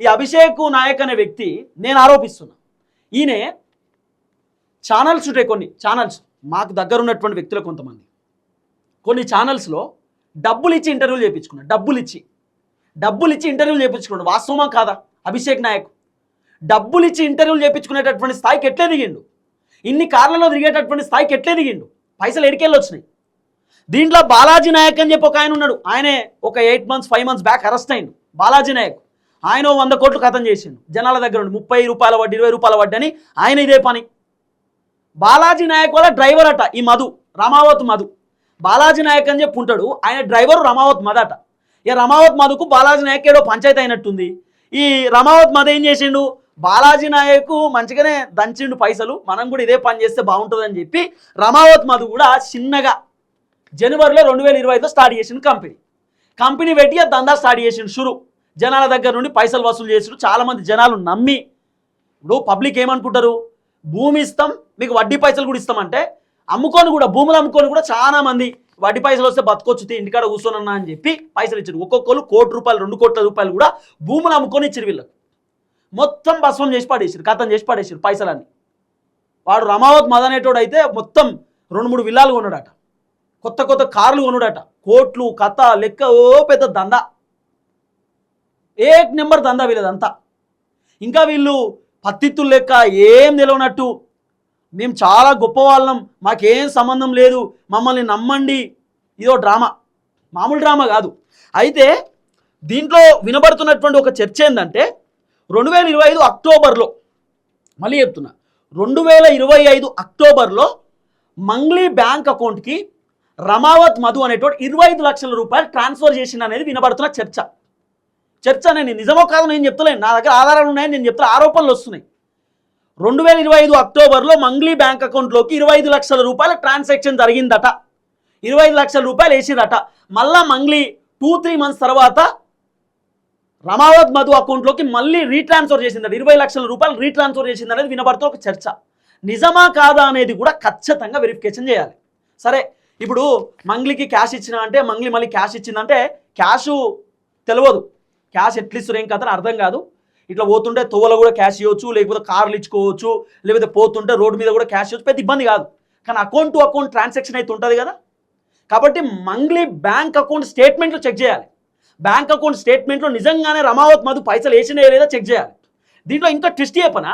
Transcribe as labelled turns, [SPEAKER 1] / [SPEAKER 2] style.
[SPEAKER 1] ఈ అభిషేక్ నాయక్ అనే వ్యక్తి నేను ఆరోపిస్తున్నా, ఈయన ఛానల్స్ ఉంటాయి, కొన్ని ఛానల్స్ మాకు దగ్గర ఉన్నటువంటి వ్యక్తులు కొంతమంది కొన్ని ఛానల్స్లో డబ్బులు ఇచ్చి ఇంటర్వ్యూలు చేయించుకున్నాడు, డబ్బులు ఇచ్చి ఇంటర్వ్యూలు చేయించుకున్నాడు. వాస్తవమా కాదా? అభిషేక్ నాయక్ డబ్బులు ఇచ్చి ఇంటర్వ్యూలు చేయించుకునేటటువంటి స్థాయికి ఎట్లే దిగిండు, ఇన్ని కార్లలో తిరిగేటటువంటి స్థాయికి ఎట్లే దిగిండు, పైసలు ఎడికెళ్ళి వచ్చినాయి. దీంట్లో బాలాజీ నాయక్ అని చెప్పి ఒక ఆయన ఉన్నాడు, ఆయనే ఒక 8 months 5 months బ్యాక్ అరెస్ట్ అయిండు. బాలాజీ నాయక్ ఆయన 100 కోట్లు ఖతం చేసిండు జనాల దగ్గర ఉండి, 30 రూపాయల వడ్డీ 20 రూపాయల వడ్డీ అని ఆయన ఇదే పని. బాలాజీ నాయక్ వల్ల డ్రైవర్ అట ఈ మధు, రమావత్ మధు. బాలాజీ నాయక్ అని చెప్పి ఉంటాడు, ఆయన డ్రైవర్ రమావత్ మధు అట. ఇక రమావత్ మధుకు బాలాజీ నాయక్ ఏడో పంచాయతీ అయినట్టుంది. ఈ రమావత్ మధు ఏం చేసిండు, బాలాజీ నాయక్ మంచిగానే దంచిండు పైసలు, మనం కూడా ఇదే పని చేస్తే బాగుంటుందని చెప్పి రమావత్ మధు కూడా చిన్నగా జనవరిలో 2025లో స్టార్ట్ చేసిండు కంపెనీ పెట్టి ఆ దందా స్టార్ట్ చేసిండు. షురు జనాల దగ్గర నుండి పైసలు వసూలు చేసిండు. చాలామంది జనాలు నమ్మి, ఇప్పుడు పబ్లిక్ ఏమనుకుంటారు, భూమి ఇస్తాం మీకు వడ్డీ పైసలు కూడా ఇస్తామంటే అమ్ముకొని కూడా, భూములు అమ్ముకొని కూడా చాలా మంది వడ్డీ పైసలు వస్తే బతకొచ్చు ఇంటికాడ కూర్చోనన్నా అని చెప్పి పైసలు ఇచ్చారు. ఒక్కొక్కరు 1 కోటి రూపాయలు 2 కోట్ల రూపాయలు కూడా భూములు అమ్ముకొని ఇచ్చారు. వీళ్ళకి మొత్తం భస్వం చేసి పడేసారు, కథం చేసి పడేసారు పైసలన్నీ. వాడు రమావత్ మద్ అనేటోడు అయితే మొత్తం 2-3 విల్లాలు కొన్నాడట, కొత్త కార్లు కొనుడట, కోట్లు కథ లెక్క, ఓ పెద్ద దందా, ఏక్ నెంబర్ దందా వీళ్ళదంతా. ఇంకా వీళ్ళు పత్తిత్తులు లెక్క ఏం నిలవనట్టు, మేము చాలా గొప్ప వాళ్ళం, మాకేం సంబంధం లేదు, మమ్మల్ని నమ్మండి. ఇదో డ్రామా, మామూలు డ్రామా కాదు. అయితే దీంట్లో వినబడుతున్నటువంటి ఒక చర్చ ఏంటంటే 2025 అక్టోబర్లో, మళ్ళీ చెప్తున్నా, 2025 అక్టోబర్లో మంగ్లీ బ్యాంక్ అకౌంట్కి రమావత్ మధు అనేటోడు 25 లక్షల రూపాయలు ట్రాన్స్ఫర్ చేసింది అనేది వినబడుతున్న చర్చ. నేను నిజమో కాదో నేను చెప్తలేను, నా దగ్గర ఆధారాలు ఉన్నాయని నేను చెప్తున్నా, ఆరోపణలు వస్తున్నాయి. 2025 అక్టోబర్లో మంగ్లీ బ్యాంక్ అకౌంట్లోకి 25 లక్షల రూపాయల ట్రాన్సాక్షన్ జరిగిందట, 25 లక్షల రూపాయలు వేసిరట. మళ్ళా మంగ్లీ 2-3 months తర్వాత రమావత్ మధు అకౌంట్లోకి మళ్ళీ రీట్రాన్స్ఫర్ చేసిందట, 20 లక్షల రూపాయలు రీట్రాన్స్ఫర్ చేసింది అనేది వినబడుతున్న ఒక చర్చ. నిజమా కాదా అనేది కూడా ఖచ్చితంగా వెరిఫికేషన్ చేయాలి. సరే, ఇప్పుడు మంగ్లీకి క్యాష్ ఇచ్చిన అంటే మంగ్లీ మళ్ళీ క్యాష్ ఇచ్చిందంటే క్యాష్ తెలియదు, క్యాష్ ఎట్లిస్తారు ఏం కథ అర్థం కాదు. ఇట్లా పోతుంటే తోవలో కూడా క్యాష్ ఇవ్వచ్చు, లేకపోతే కార్లు ఇచ్చుకోవచ్చు, లేకపోతే పోతుంటే రోడ్డు మీద కూడా క్యాష్ ఇవ్వచ్చు, పెద్ద ఇబ్బంది కాదు. కానీ అకౌంట్ టు అకౌంట్ ట్రాన్సాక్షన్ అయితే ఉంటుంది కదా. కాబట్టి మంగ్లీ బ్యాంక్ అకౌంట్ స్టేట్మెంట్లో చెక్ చేయాలి. బ్యాంక్ అకౌంట్ స్టేట్మెంట్లో నిజంగానే రమావత్ మధు పైసలు వేసినా లేదా చెక్ చేయాలి. దీంట్లో ఇంకా ట్విస్ట్ చెప్పనా,